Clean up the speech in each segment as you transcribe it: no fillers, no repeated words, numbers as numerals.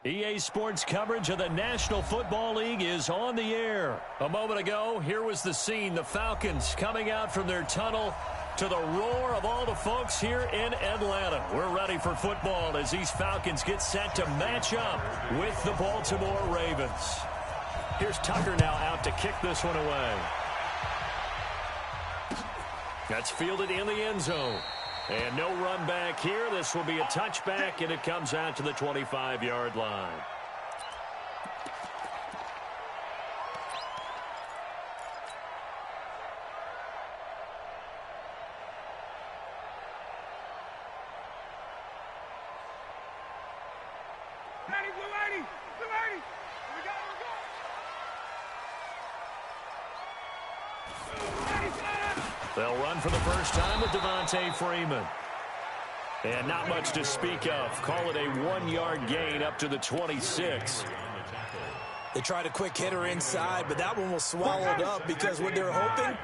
EA Sports coverage of the National Football League is on the air. A moment ago, here was the scene. The Falcons coming out from their tunnel to the roar of all the folks here in Atlanta. We're ready for football as these Falcons get set to match up with the Baltimore Ravens. Here's Tucker now out to kick this one away. That's fielded in the end zone. And no run back here. This will be a touchback, and it comes out to the 25-yard line. They'll run for the first time with Devontae Freeman. And not much to speak of. Call it a 1-yard gain up to the 26. They tried a quick hitter inside, but that one was swallowed up because what they're hoping,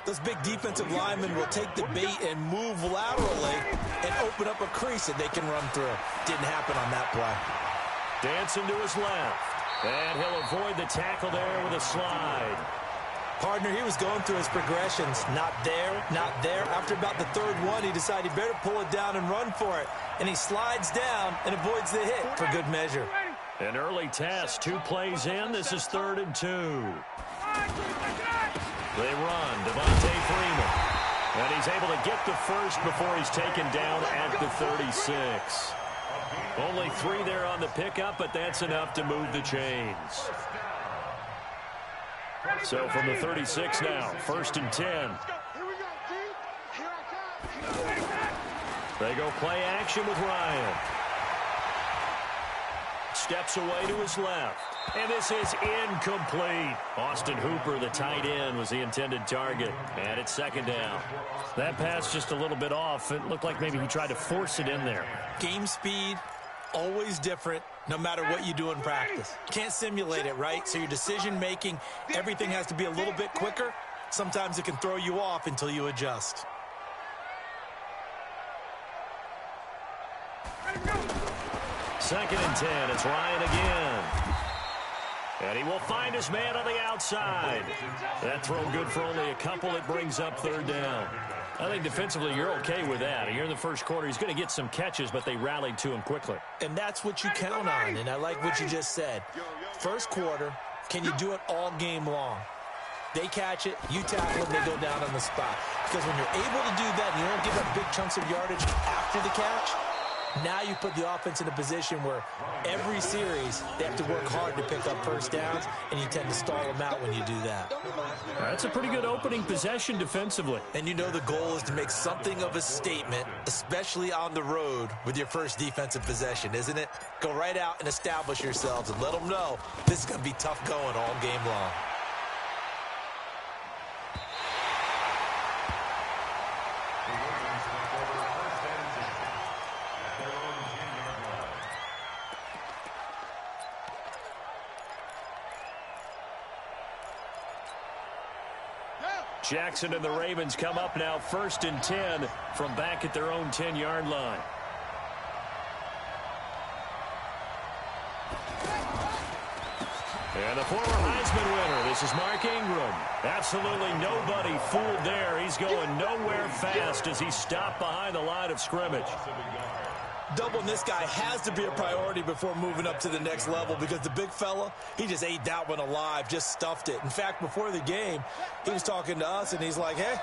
those big defensive linemen will take the bait and move laterally and open up a crease that they can run through. Didn't happen on that play. Dancing to his left. And he'll avoid the tackle there with a slide. Partner, he was going through his progressions. Not there, not there. After about the third one, he decided he better pull it down and run for it. And he slides down and avoids the hit for good measure. An early test, 2 plays in. This is 3rd and 2. They run, Devontae Freeman. And he's able to get the first before he's taken down at the 36. Only 3 there on the pickup, but that's enough to move the chains. So from the 36 now, 1st and 10. They go play action with Ryan. Steps away to his left. And this is incomplete. Austin Hooper, the tight end, was the intended target. And it's 2nd down. That pass just a little bit off. It looked like maybe he tried to force it in there. Game speed, always different, no matter what you do in practice. Can't simulate it, right? So your decision-making, everything has to be a little bit quicker. Sometimes it can throw you off until you adjust. Second and 10. It's Ryan again. And he will find his man on the outside. That throw good for only a couple. It brings up 3rd down. I think defensively you're okay with that. Here in the first quarter, he's going to get some catches, but they rallied to him quickly. And that's what you count on, and I like what you just said. First quarter, can you do it all game long? They catch it, you tackle it, they go down on the spot. Because when you're able to do that and you don't give up big chunks of yardage after the catch, now you put the offense in a position where every series they have to work hard to pick up first downs, and you tend to stall them out when you do that. That's a pretty good opening possession defensively. And you know the goal is to make something of a statement, especially on the road with your first defensive possession, isn't it? Go right out and establish yourselves and let them know this is going to be tough going all game long. Jackson and the Ravens come up now 1st and 10 from back at their own 10-yard line. And the former Heisman winner, this is Mark Ingram. Absolutely nobody fooled there. He's going nowhere fast as he stopped behind the line of scrimmage. Doubling this guy has to be a priority before moving up to the next level because the big fella, he just ate that one alive, just stuffed it. In fact, before the game, he was talking to us, and he's like, hey,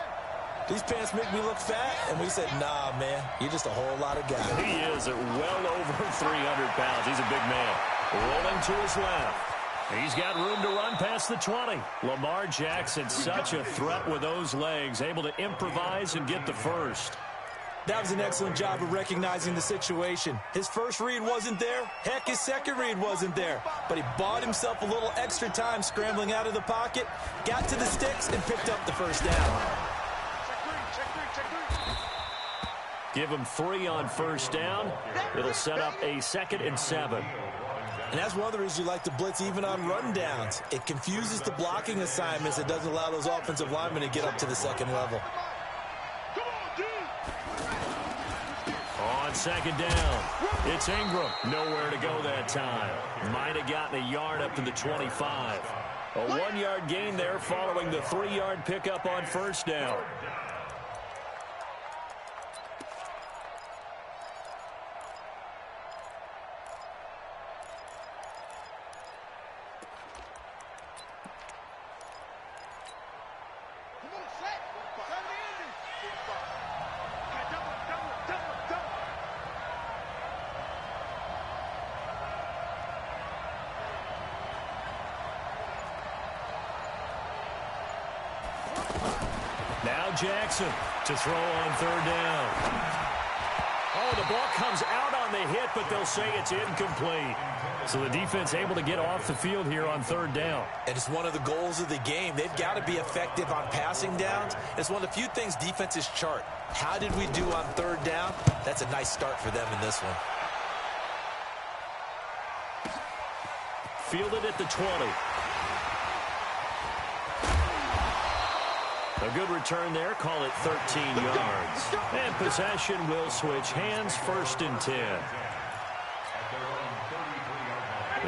these pants make me look fat. And we said, nah, man, you're just a whole lot of guy. He is at well over 300 pounds. He's a big man. Rolling to his left. He's got room to run past the 20. Lamar Jackson, such a threat with those legs, able to improvise and get the first. That was an excellent job of recognizing the situation. His first read wasn't there. Heck, his second read wasn't there. But he bought himself a little extra time scrambling out of the pocket, got to the sticks, and picked up the first down. Give him 3 on first down. It'll set up a 2nd and 7. And that's one of the reasons you like to blitz even on rundowns. It confuses the blocking assignments. It doesn't allow those offensive linemen to get up to the second level. On second down. It's Ingram. Nowhere to go that time. Might have gotten a yard up to the 25. A 1-yard gain there following the 3-yard pickup on first down. Now Jackson to throw on third down. Oh, the ball comes out on the hit, but they'll say it's incomplete. So the defense able to get off the field here on third down. And it's one of the goals of the game. They've got to be effective on passing downs. It's one of the few things defenses chart. How did we do on third down? That's a nice start for them in this one. Fielded at the 20. A good return there. Call it 13 yards. And possession will switch hands, 1st and 10.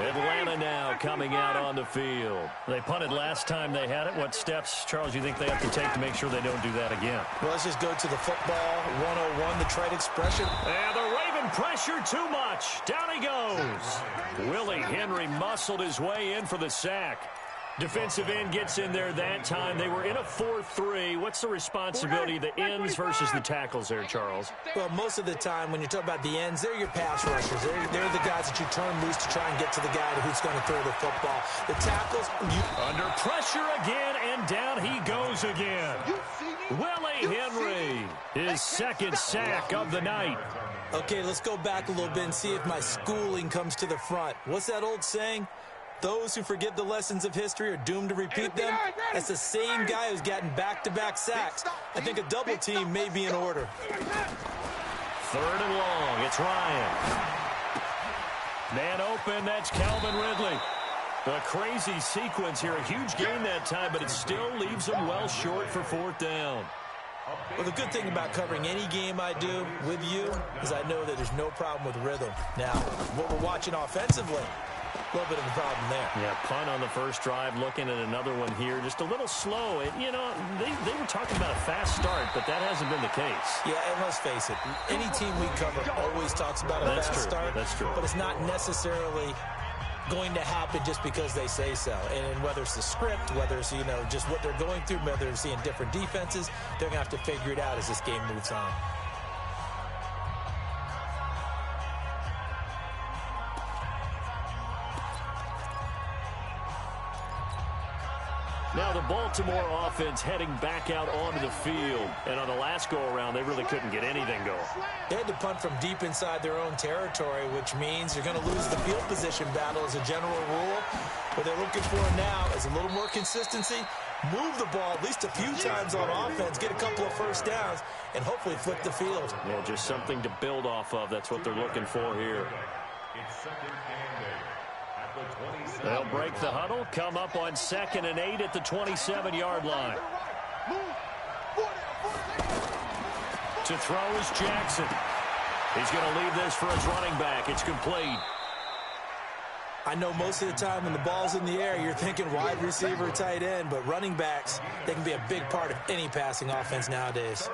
Atlanta now coming out on the field. They punted last time they had it. What steps, Charles, you think they have to take to make sure they don't do that again? Well, let's just go to the football 101, the trite expression. And the Raven pressure too much. Down he goes. Willie Henry muscled his way in for the sack. Defensive end gets in there that time. They were in a 4-3. What's the responsibility of the ends versus the tackles there, Charles? Well, most of the time when you talk about the ends, they're your pass rushers. They're the guys that you turn loose to try and get to the guy who's going to throw the football. The tackles. Under pressure again, and down he goes again. Willie Henry, his 2nd sack of the night. Okay, let's go back a little bit and see if my schooling comes to the front. What's that old saying? Those who forget the lessons of history are doomed to repeat them. That's the same guy who's gotten back-to-back sacks. I think a double team may be in order. 3rd and long. It's Ryan. Man open. That's Calvin Ridley. A crazy sequence here. A huge gain that time, but it still leaves them well short for 4th down. Well, the good thing about covering any game I do with you is I know that there's no problem with rhythm. Now, what we're watching offensively, a little bit of a problem there. Yeah, punt on the first drive, looking at another one here. Just a little slow. You know, they were talking about a fast start, but that hasn't been the case. Yeah, and let's face it, any team we cover always talks about a fast start. That's true. But it's not necessarily going to happen just because they say so. And whether it's the script, whether it's, just what they're going through, whether they're seeing different defenses, they're going to have to figure it out as this game moves on. Now the Baltimore offense heading back out onto the field. And on the last go-around, they really couldn't get anything going. They had to punt from deep inside their own territory, which means you're going to lose the field position battle as a general rule. What they're looking for now is a little more consistency, move the ball at least a few times on offense, get a couple of first downs, and hopefully flip the field. Yeah, just something to build off of. That's what they're looking for here. They'll break the huddle, come up on 2nd and 8 at the 27-yard line. To throw is Jackson. He's going to leave this for his running back. It's complete. I know most of the time when the ball's in the air, you're thinking wide receiver, tight end, but running backs, they can be a big part of any passing offense nowadays.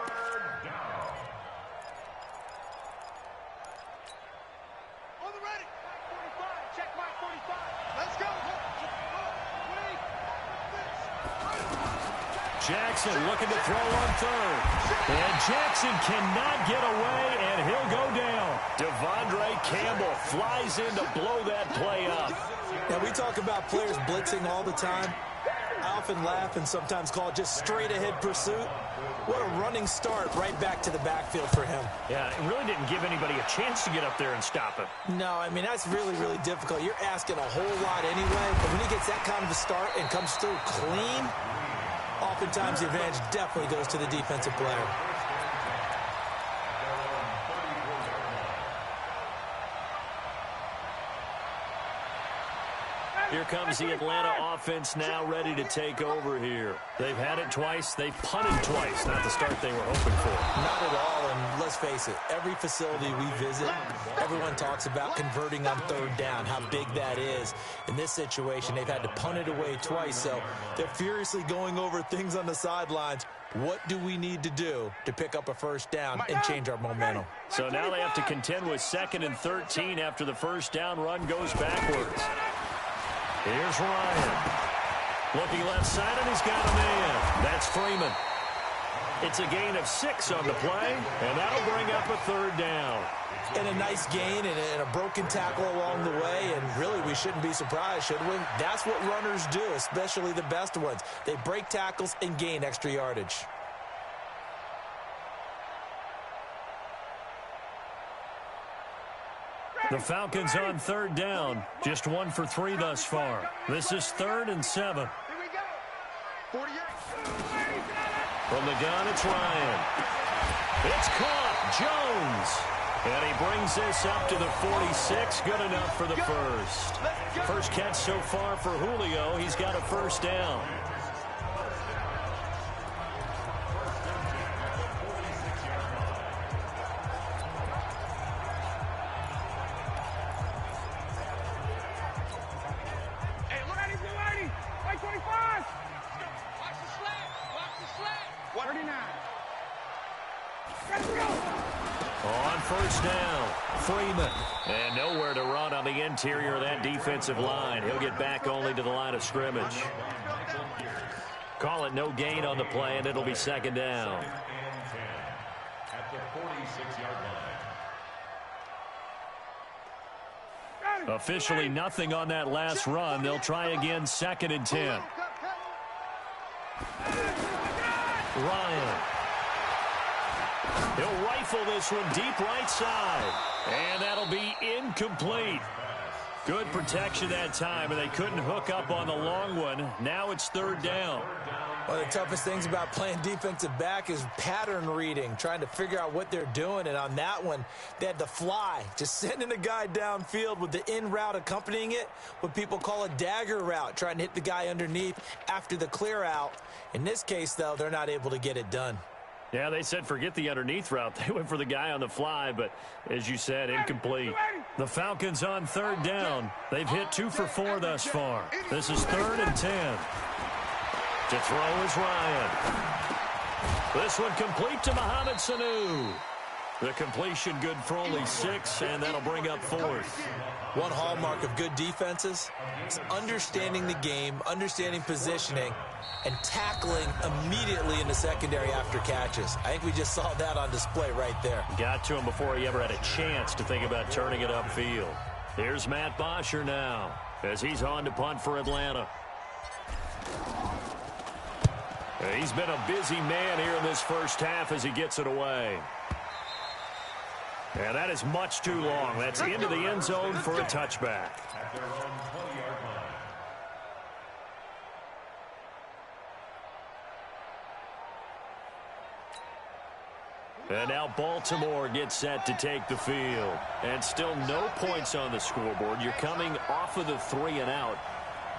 Jackson looking to throw on 3rd. And Jackson cannot get away, and he'll go down. Devondre Campbell flies in to blow that play up. Now, we talk about players blitzing all the time. I often laugh and sometimes call it just straight-ahead pursuit. What a running start right back to the backfield for him. Yeah, it really didn't give anybody a chance to get up there and stop him. No, I mean, that's really, really difficult. You're asking a whole lot anyway, but when he gets that kind of a start and comes through clean, oftentimes the advantage definitely goes to the defensive player. Here comes the Atlanta offense now ready to take over here. They've had it twice. They've punted twice. Not the start they were hoping for. Not at all. And let's let's face it, every facility we visit, everyone talks about converting on third down, how big that is. In this situation, they've had to punt it away twice, so they're furiously going over things on the sidelines. What do we need to do to pick up a first down and change our momentum? So now they have to contend with 2nd and 13 after the first down run goes backwards. Here's Ryan. Looking left side, and he's got a man. That's Freeman. It's a gain of 6 on the play, and that'll bring up a third down. And a nice gain and a broken tackle along the way, and really we shouldn't be surprised, should we? That's what runners do, especially the best ones. They break tackles and gain extra yardage. The Falcons on third down, just 1 for 3 thus far. This is 3rd and 7. From the gun, it's Ryan. It's caught. Jones. And he brings this up to the 46. Good enough for the first. First catch so far for Julio. He's got a first down. On first down, Freeman. And nowhere to run on the interior of that defensive line. He'll get back only to the line of scrimmage. Call it no gain on the play, and it'll be 2nd down. At the 46-yard line. Officially nothing on that last run. They'll try again, 2nd and 10. Ryan. He'll rifle this one deep right side. And that'll be incomplete. Good protection that time, and they couldn't hook up on the long one. Now it's 3rd down. One of the toughest things about playing defensive back is pattern reading, trying to figure out what they're doing. And on that one, they had to fly, just sending a guy downfield with the in route accompanying it, what people call a dagger route, trying to hit the guy underneath after the clear out. In this case, though, they're not able to get it done. Yeah, they said forget the underneath route. They went for the guy on the fly, but as you said, incomplete. The Falcons on 3rd down. They've hit 2 for 4 thus far. This is 3rd and 10. To throw is Ryan. This one complete to Mohamed Sanu. The completion good for only 6, and that'll bring up 4th. One hallmark of good defenses is understanding the game, understanding positioning, and tackling immediately in the secondary after catches. I think we just saw that on display right there. Got to him before he ever had a chance to think about turning it upfield. Here's Matt Bosher now as he's on to punt for Atlanta. He's been a busy man here in this first half as he gets it away. And that is much too long. That's into the end zone for a touchback. And now Baltimore gets set to take the field. And still no points on the scoreboard. You're coming off of the 3 and out.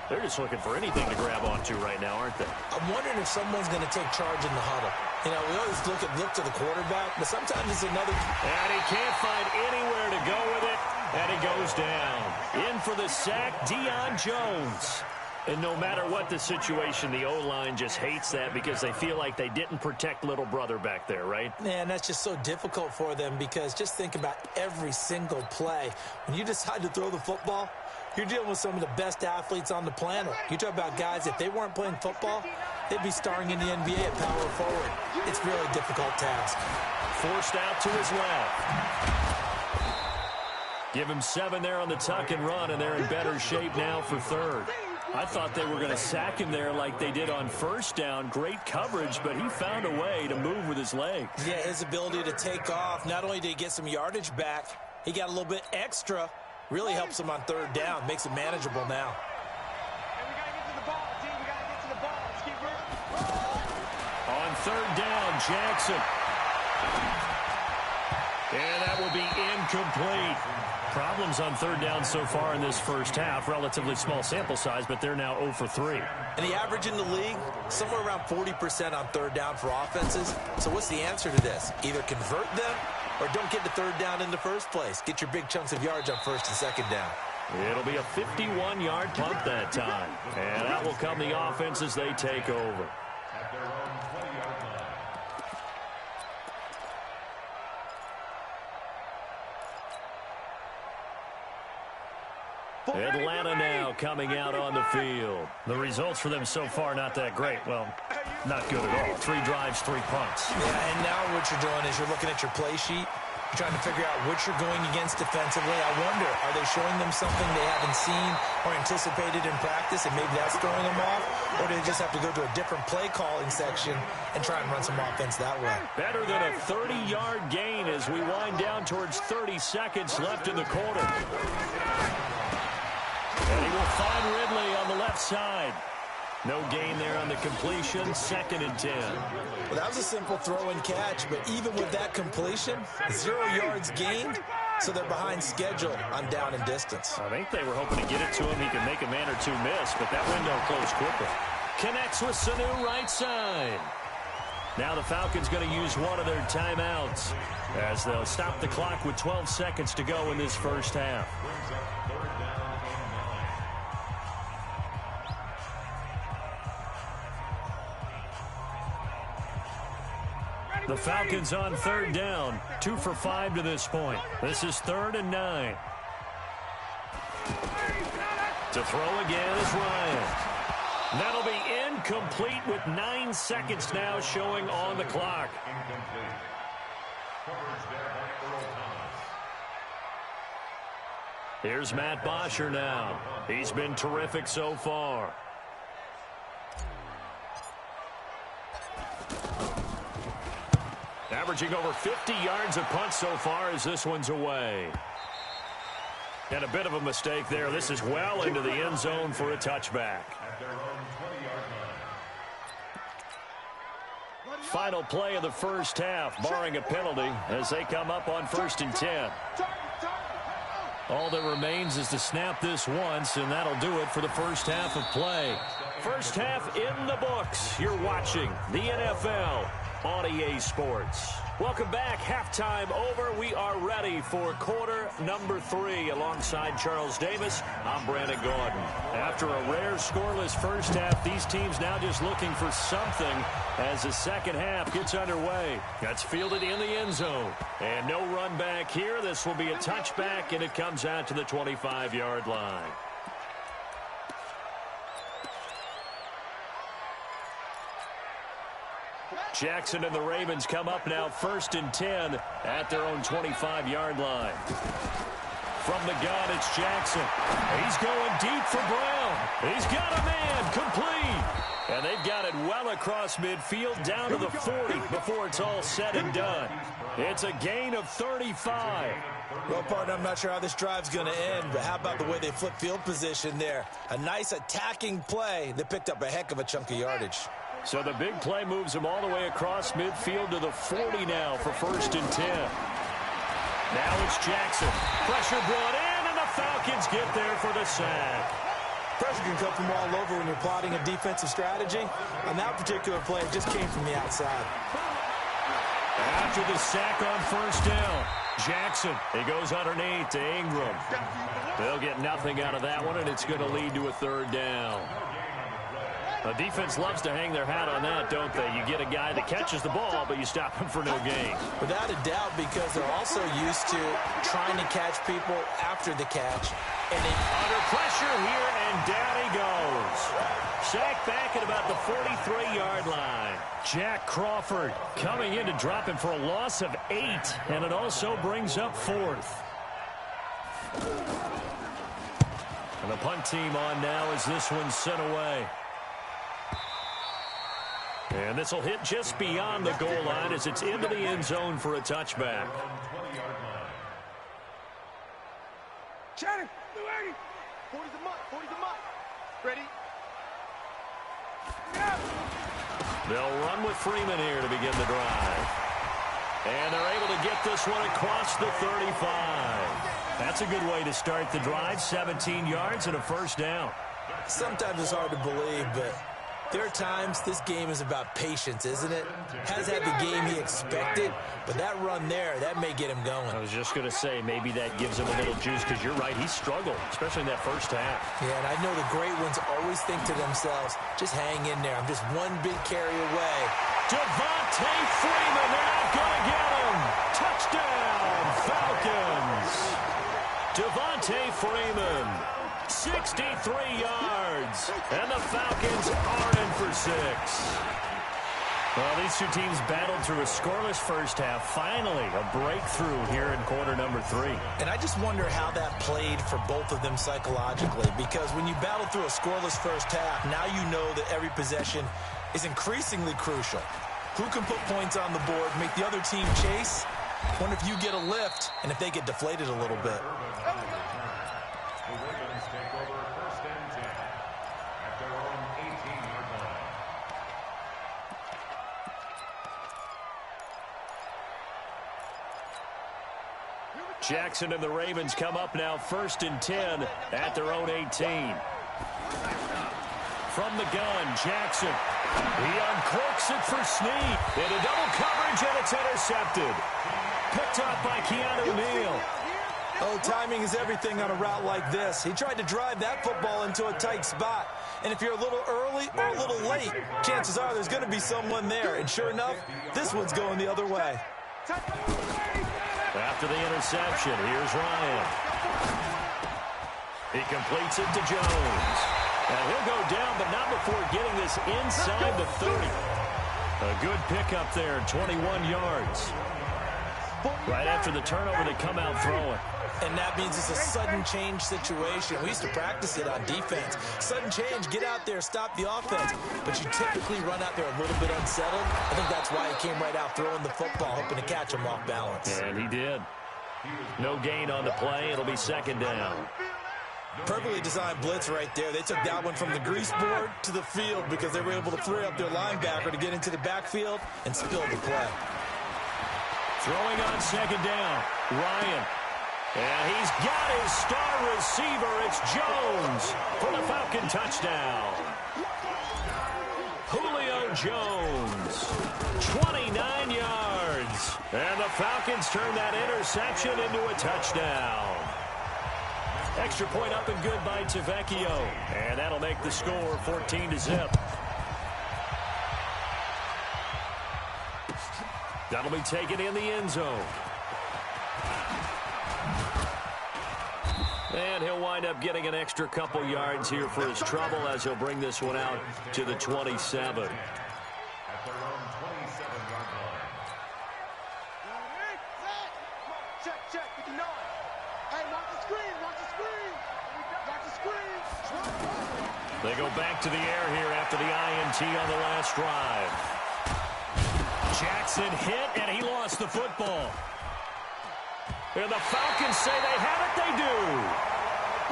They're just looking for anything to grab onto right now, aren't they? I'm wondering if someone's going to take charge in the huddle. You know, we always look to the quarterback, but sometimes it's another. And he can't find anywhere to go with it. And he goes down. In for the sack, Deion Jones. And no matter what the situation, the O-line just hates that because they feel like they didn't protect little brother back there, right? Man, that's just so difficult for them because just think about every single play. When you decide to throw the football, you're dealing with some of the best athletes on the planet. You talk about guys, if they weren't playing football, they'd be starring in the NBA at power forward. It's really a difficult task. Forced out to his left. Give him 7 there on the tuck and run, and they're in better shape now for 3rd. I thought they were going to sack him there like they did on first down. Great coverage, but he found a way to move with his legs. Yeah, his ability to take off. Not only did he get some yardage back, he got a little bit extra. Really helps him on 3rd down. Makes it manageable now. On 3rd down, Jackson. And that will be incomplete. Problems on 3rd down so far in this first half. Relatively small sample size, but they're now 0 for 3. And the average in the league, somewhere around 40% on 3rd down for offenses. So what's the answer to this? Either convert them or don't get the third down in the first place. Get your big chunks of yards on first and second down. It'll be a 51-yard punt that time. And out will come the offense as they take over. At their own 20-yard line. Atlanta now coming out on the field. The results for them so far not that great. Well, not good at all. 3 drives, 3 punts. Yeah, and now what you're doing is you're looking at your play sheet. You're trying to figure out what you're going against defensively. I wonder, are they showing them something they haven't seen or anticipated in practice, and maybe that's throwing them off? Or do they just have to go to a different play calling section and try and run some offense that way? Better than a 30-yard gain as we wind down towards 30 seconds left in the quarter. And he will find Ridley on the left side. No gain there on the completion, 2nd and 10. Well, that was a simple throw and catch, but even with that completion, 0 yards gained, so they're behind schedule on down and distance. I think they were hoping to get it to him. He could make a man or two miss, but that window closed quickly. Connects with Sanu right side. Now the Falcons going to use one of their timeouts as they'll stop the clock with 12 seconds to go in this first half. The Falcons on 3rd down, 2 for 5 to this point. This is 3rd and 9. To throw again is Ryan. That'll be incomplete with 9 seconds now showing on the clock. Incomplete. Coverage there by Earl Thomas. Here's Matt Bosher now. He's been terrific so far. Averaging over 50 yards a punt so far as this one's away. And a bit of a mistake there. This is well into the end zone for a touchback. At their own 20-yard line. Final play of the first half, barring a penalty, as they come up on 1st and 10. All that remains is to snap this once, and that'll do it for the first half of play. First half in the books. You're watching the NFL on EA Sports. Welcome back. Halftime over. We are ready for quarter number 3. Alongside Charles Davis, I'm Brandon Gordon. After a rare scoreless first half, these teams now just looking for something as the second half gets underway. That's fielded in the end zone. And no run back here. This will be a touchback, and it comes out to the 25-yard line. Jackson and the Ravens come up now 1st and 10 at their own 25-yard line. From the gun, it's Jackson. He's going deep for Brown. He's got a man complete. And they've got it well across midfield down to the 40 before it's all said and done. It's a gain of 35. Well, partner, I'm not sure how this drive's going to end, but how about the way they flip field position there? A nice attacking play that picked up a heck of a chunk of yardage. So the big play moves them all the way across midfield to the 40 now for 1st and 10. Now it's Jackson. Pressure brought in, and the Falcons get there for the sack. Pressure can come from all over when you're plotting a defensive strategy. On that particular play, it just came from the outside. After the sack on 1st down, Jackson, he goes underneath to Ingram. They'll get nothing out of that one, and it's going to lead to a 3rd down. The defense loves to hang their hat on that, don't they? You get a guy that catches the ball, but you stop him for no gain. Without a doubt, because they're also used to trying to catch people after the catch. And they under pressure here, and down he goes. Sacked back at about the 43-yard line. Jack Crawford coming in to drop him for a loss of 8, and it also brings up 4th. And the punt team on now as this one's sent away. And this will hit just beyond the goal line as it's into the end zone for a touchback. 20-yard line. Channing, 40's a mutt, 40's a mutt. Ready? Yeah. They'll run with Freeman here to begin the drive. And they're able to get this one across the 35. That's a good way to start the drive. 17 yards and a 1st down. Sometimes it's hard to believe, but There are times this game is about patience, isn't it? Has had the game he expected, but that run there, that may get him going. I was just going to say, maybe that gives him a little juice, because you're right, he struggled, especially in that first half. Yeah, and I know the great ones always think to themselves, just hang in there. I'm just one big carry away. Devontae Freeman, they're not going to get him. Touchdown, Falcons. Devontae Freeman, 63 yards, and the Falcons are in for 6. Well, these two teams battled through a scoreless first half. Finally, a breakthrough here in quarter number 3. And I just wonder how that played for both of them psychologically, because when you battle through a scoreless first half, now you know that every possession is increasingly crucial. Who can put points on the board, make the other team chase? Wonder if you get a lift and if they get deflated a little bit. The Ravens take over 1st and 10 at their own 18-yard line. Jackson and the Ravens come up now 1st and 10 at their own 18. From the gun, Jackson. He uncorks it for Snead. Into double coverage, and it's intercepted. Picked up by Keanu Neal. Oh, timing is everything on a route like this. He tried to drive that football into a tight spot. And if you're a little early or a little late, chances are there's going to be someone there. And sure enough, this one's going the other way. After the interception, here's Ryan. He completes it to Jones. And he'll go down, but not before getting this inside the 30. A good pickup there, 21 yards. Right after the turnover, they come out throwing. And that means it's a sudden change situation. We used to practice it on defense. Sudden change, get out there, stop the offense. But you typically run out there a little bit unsettled. I think that's why he came right out throwing the football, hoping to catch him off balance. And he did. No gain on the play. It'll be 2nd down. Perfectly designed blitz right there. They took that one from the grease board to the field because they were able to free up their linebacker to get into the backfield and spill the play. Throwing on 2nd down, Ryan. And he's got his star receiver. It's Jones for the Falcon touchdown. Julio Jones, 29 yards. And the Falcons turn that interception into a touchdown. Extra point up and good by Tavecchio. And that'll make the score 14-0. That'll be taken in the end zone. And he'll wind up getting an extra couple yards here for his trouble as he'll bring this one out to the 27. At their own 27-yard line. Check, 59. Hey, watch the screen, watch the screen. Watch the screen. They go back to the air here after the INT on the last drive. Jackson hit, and he lost the football. And the Falcons say they have it, they do.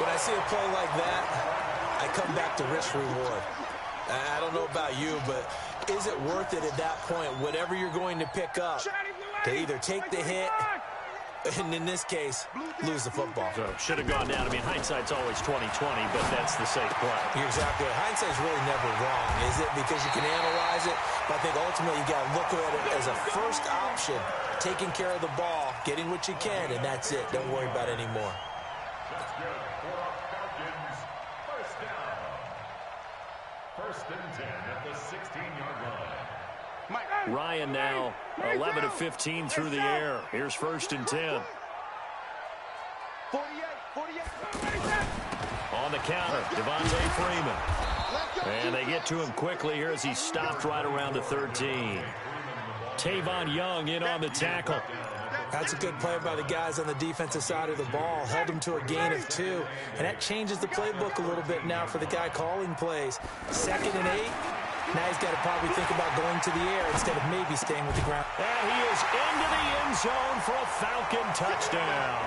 When I see a play like that, I come back to risk reward. I don't know about you, but is it worth it at that point, whatever you're going to pick up, to either take the hit, and in this case, lose the football? So should have gone down. I mean, hindsight's always 20/20, but that's the safe play. You're exactly right. Hindsight's really never wrong, is it? Because you can analyze it, but I think ultimately you got to look at it as a first option, taking care of the ball, getting what you can, and that's it. Don't worry about it anymore. That's good for Falcons. 1st down. 1st and 10 at the 16-yard line. Ryan now 11 of 15 through the air. Here's 1st and 10. 48. On the counter, Devontae Freeman. And they get to him quickly here as he's stopped right around the 13. Tavon Young in on the tackle. That's a good play by the guys on the defensive side of the ball. Held him to a gain of 2. And that changes the playbook a little bit now for the guy calling plays. 2nd and 8. Now he's got to probably think about going to the air instead of maybe staying with the ground. And he is into the end zone for a Falcon touchdown.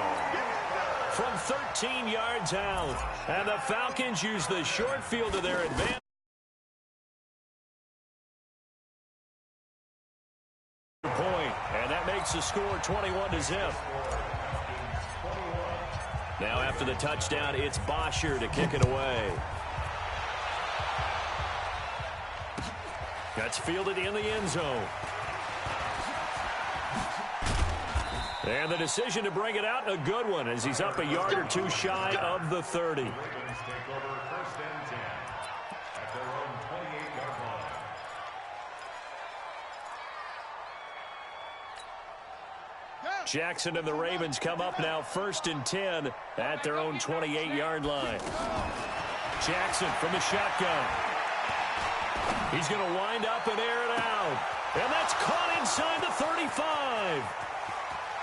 From 13 yards out. And the Falcons use the short field to their advantage. Point, and that makes the score 21-0. Now after the touchdown, it's Bosher to kick it away. That's fielded in the end zone. And the decision to bring it out, a good one, as he's up a yard or two shy of the 30. Ravens take over 1st and 10 at their own 28-yard line. Jackson and the Ravens come up now 1st and 10 at their own 28-yard line. Jackson from the shotgun. He's going to wind up and air it out. And that's caught inside the 35.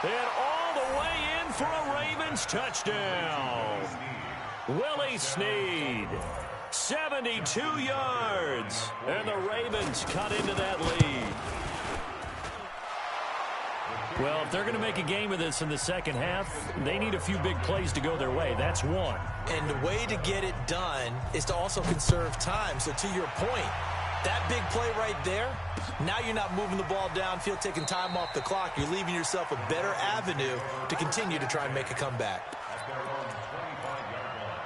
And all the way in for a Ravens touchdown. Willie Snead, 72 yards. And the Ravens cut into that lead. Well, if they're going to make a game of this in the second half, they need a few big plays to go their way. That's one. And the way to get it done is to also conserve time. So to your point, that big play right there, now you're not moving the ball downfield, taking time off the clock. You're leaving yourself a better avenue to continue to try and make a comeback. At their own 25-yard line.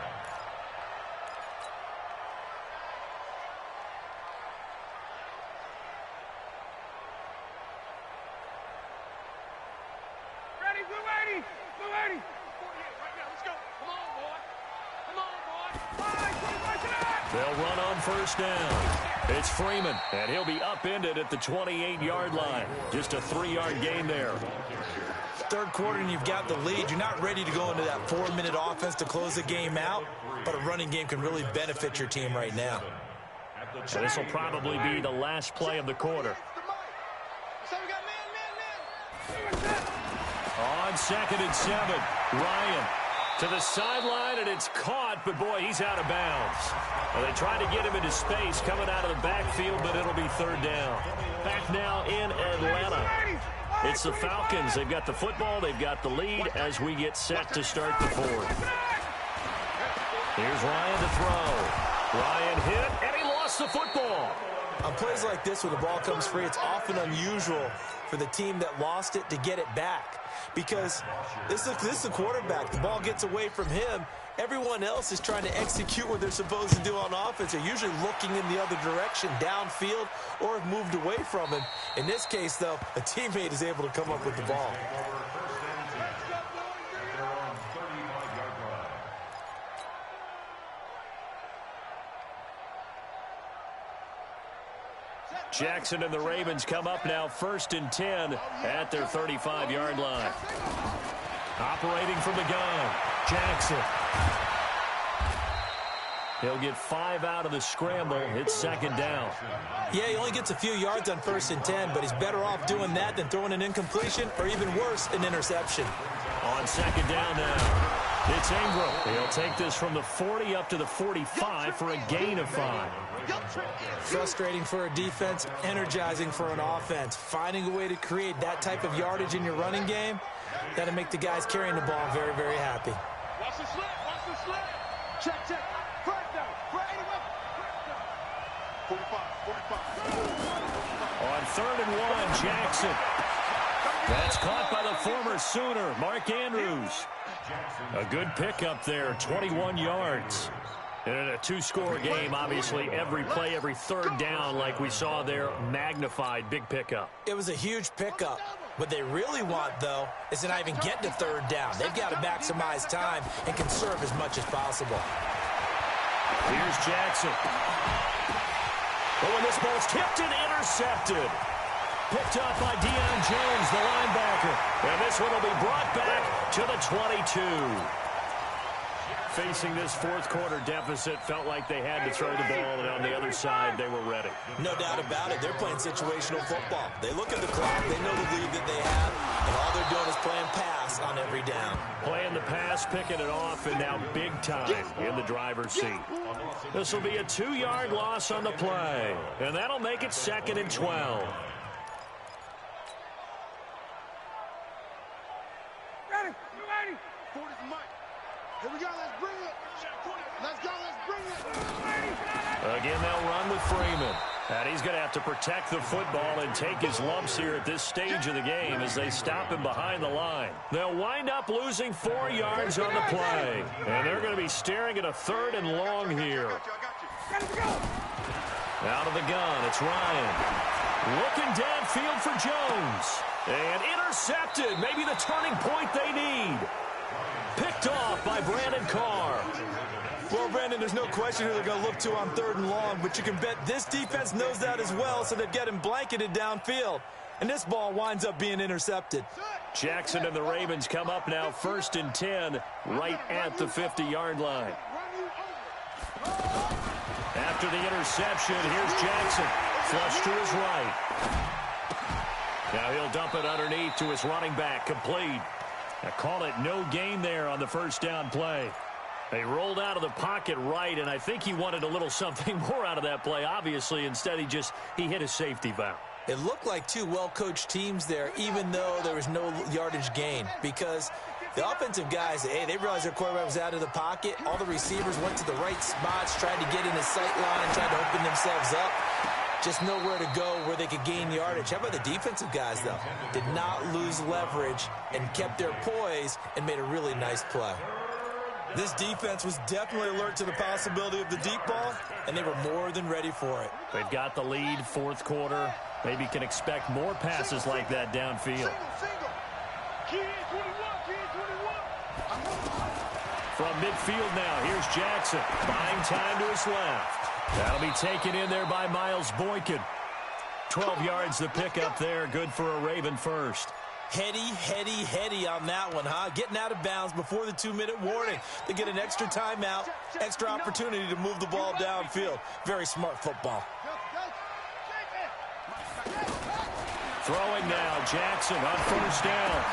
Ready, Blue 80! Blue 80! Right now, let's go. Come on, boy. Come on, boy. All right, 25 tonight! They'll run on 1st down. It's Freeman, and he'll be upended at the 28-yard line. Just a 3-yard gain there. Third quarter and you've got the lead. You're not ready to go into that 4-minute offense to close the game out, but a running game can really benefit your team right now. So this will probably be the last play of the quarter. So we got man. On 2nd and 7, Ryan to the sideline, and it's caught, but boy, he's out of bounds. Well, they tried to get him into space coming out of the backfield, but it'll be 3rd down. Back now in Atlanta. It's the Falcons. They've got the football. They've got the lead as we get set to start the 4th. Here's Ryan to throw. Ryan hit, and he lost the football. On plays like this where the ball comes free, it's often unusual for the team that lost it to get it back. Because this is the quarterback. The ball gets away from him. Everyone else is trying to execute what they're supposed to do on offense. They're usually looking in the other direction, downfield, or have moved away from him. In this case, though, a teammate is able to come up with the ball. Jackson and the Ravens come up now 1st and 10 at their 35-yard line. Operating from the gun, Jackson. He'll get 5 out of the scramble. It's 2nd down. Yeah, he only gets a few yards on 1st and 10, but he's better off doing that than throwing an incompletion or even worse, an interception. On 2nd down now, it's Ingram. He'll take this from the 40 up to the 45 for a gain of 5. Frustrating for a defense, energizing for an offense. Finding a way to create that type of yardage in your running game, that'll make the guys carrying the ball very, very happy. Watch the slip, watch the slip. Check. Crack down. Crack anyway. 45. On 3rd and 1, Jackson. That's caught by the former Sooner, Mark Andrews. A good pickup there, 21 yards. And in a 2-score game, obviously, every play, every 3rd down, like we saw there, magnified, big pickup. It was a huge pickup. What they really want, though, is to not even get to 3rd down. They've got to maximize time and conserve as much as possible. Here's Jackson. Oh, and this ball's tipped and intercepted. Picked up by Deion Jones, the linebacker. And this one will be brought back to the 22. Facing this 4th quarter deficit, felt like they had to throw the ball, and on the other side, they were ready. No doubt about it. They're playing situational football. They look at the clock, they know the lead that they have, and all they're doing is playing pass on every down. Playing the pass, picking it off, and now big time in the driver's seat. This will be a 2-yard loss on the play, and that'll make it 2nd and 12. Ready, 280. 40 for Mike. Here we go, let's bring it. Let's go, let's bring it. Again, they'll run with Freeman. And he's going to have to protect the football and take his lumps here at this stage of the game as they stop him behind the line. They'll wind up losing 4 yards on the play. And they're going to be staring at a 3rd and long here. Out of the gun, it's Ryan. Looking downfield for Jones. And intercepted. Maybe the turning point they need. Picked off by Brandon Carr. Well, Brandon, there's no question who they're going to look to on 3rd and long, but you can bet this defense knows that as well, so they've got him blanketed downfield. And this ball winds up being intercepted. Jackson and the Ravens come up now 1st and 10, right at the 50-yard line. After the interception, here's Jackson. Flush to his right. Now he'll dump it underneath to his running back. Complete. I call it no gain there on the 1st down play. They rolled out of the pocket right, and I think he wanted a little something more out of that play. Obviously, instead he hit a safety valve. It looked like two well-coached teams there, even though there was no yardage gain, because the offensive guys, they realized their quarterback was out of the pocket. All the receivers went to the right spots, tried to get in his sight line, tried to open themselves up. Just nowhere to go where they could gain yardage. How about the defensive guys, though? Did not lose leverage and kept their poise and made a really nice play. This defense was definitely alert to the possibility of the deep ball, and they were more than ready for it. They've got the lead, 4th quarter. Maybe can expect more passes like that downfield. From midfield now, here's Jackson. Buying time to his left. That'll be taken in there by Miles Boykin. 12 yards the pickup there. Good for a Raven first. Heady on that one, huh? Getting out of bounds before the 2-minute warning. They get an extra timeout, extra opportunity to move the ball downfield. Very smart football. Throwing now, Jackson on 1st down.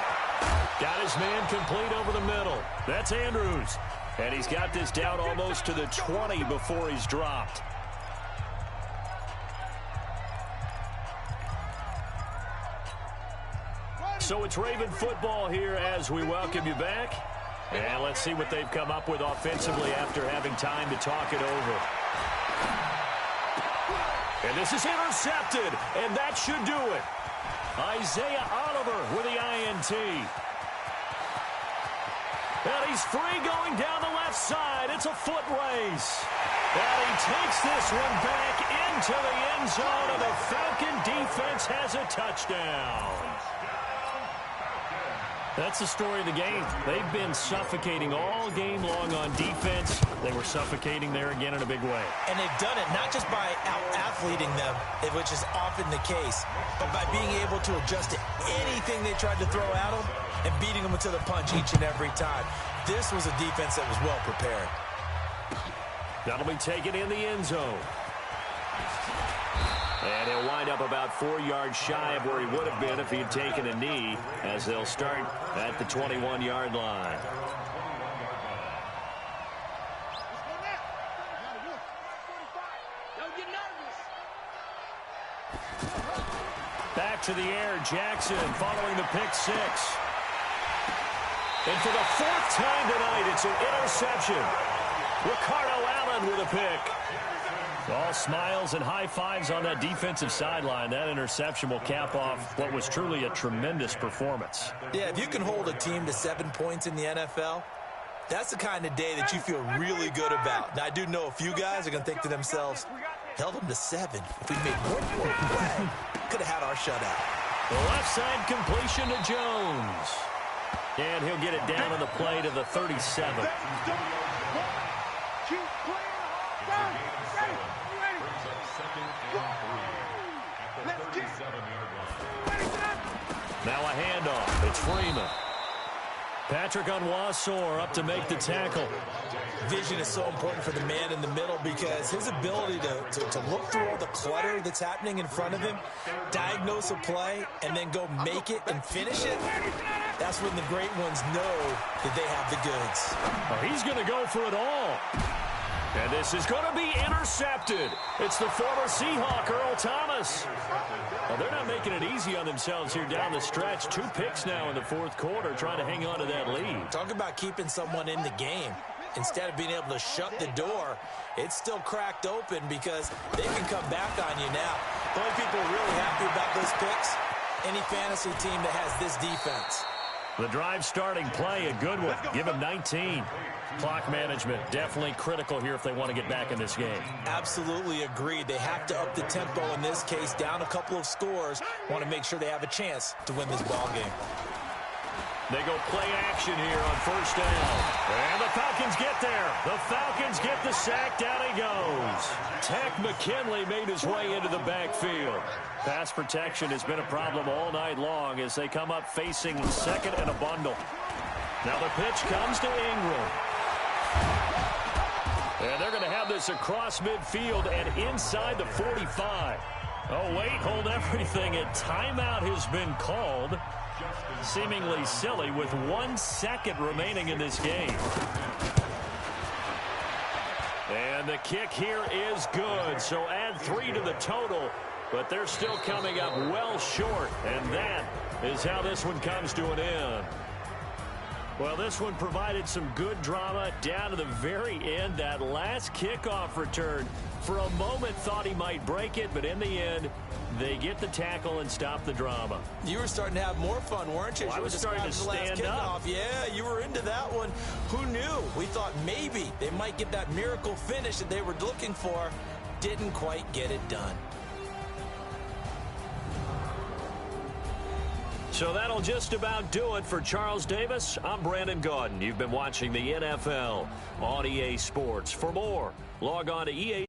Got his man complete over the middle. That's Andrews. And he's got this down almost to the 20 before he's dropped. So it's Raven football here as we welcome you back. And let's see what they've come up with offensively after having time to talk it over. And this is intercepted, and that should do it. Isaiah Oliver with the INT. And he's free going down the left side. It's a foot race. And he takes this one back into the end zone, and the Falcon defense has a touchdown. That's the story of the game. They've been suffocating all game long on defense. They were suffocating there again in a big way. And they've done it not just by out-athleting them, which is often the case, but by being able to adjust to anything they tried to throw at them and beating them to the punch each and every time. This was a defense that was well prepared. That'll be taken in the end zone. And he'll wind up about 4 yards shy of where he would have been if he had taken a knee, as they'll start at the 21-yard line. Back to the air, Jackson following the pick six. And for the 4th time tonight, it's an interception. Ricardo Allen with a pick. All smiles and high fives on that defensive sideline. That interception will cap off what was truly a tremendous performance. Yeah, if you can hold a team to 7 points in the NFL, that's the kind of day that you feel really good about. Now, I do know a few guys are going to think to themselves, held them to 7. If we made one more play, could have had our shutout. The left side completion to Jones. And he'll get it down on the play to the 37. Now a handoff. It's Freeman. Patrick Onwuasor up to make the tackle. Vision is so important for the man in the middle because his ability to look through all the clutter that's happening in front of him, diagnose a play, and then go make it and finish it, that's when the great ones know that they have the goods. Oh, he's going to go for it all. And this is going to be intercepted. It's the former Seahawk, Earl Thomas. Well, they're not making it easy on themselves here down the stretch. 2 picks now in the 4th quarter, trying to hang on to that lead. Talk about keeping someone in the game. Instead of being able to shut the door, it's still cracked open because they can come back on you now. The only people really happy about those picks, any fantasy team that has this defense. The drive starting play, a good one. Give him 19. Clock management definitely critical here if they want to get back in this game. Absolutely agreed. They have to up the tempo in this case, down a couple of scores. Want to make sure they have a chance to win this ball game. They go play action here on first down. And the Falcons get there. The Falcons get the sack. Down he goes. Tech McKinley made his way into the backfield. Pass protection has been a problem all night long as they come up facing second and a bundle. Now the pitch comes to Ingram. And they're going to have this across midfield and inside the 45. Oh, wait, hold everything. A timeout has been called. Seemingly silly with 1 second remaining in this game. And the kick here is good. So add 3 to the total. But they're still coming up well short. And that is how this one comes to an end. Well, this one provided some good drama down to the very end. That last kickoff return, for a moment thought he might break it, but in the end, they get the tackle and stop the drama. You were starting to have more fun, weren't you? Well, I was starting to stand up. Yeah, you were into that one. Who knew? We thought maybe they might get that miracle finish that they were looking for. Didn't quite get it done. So that'll just about do it for Charles Davis. I'm Brandon Gaudin. You've been watching the NFL on EA Sports. For more, log on to EA.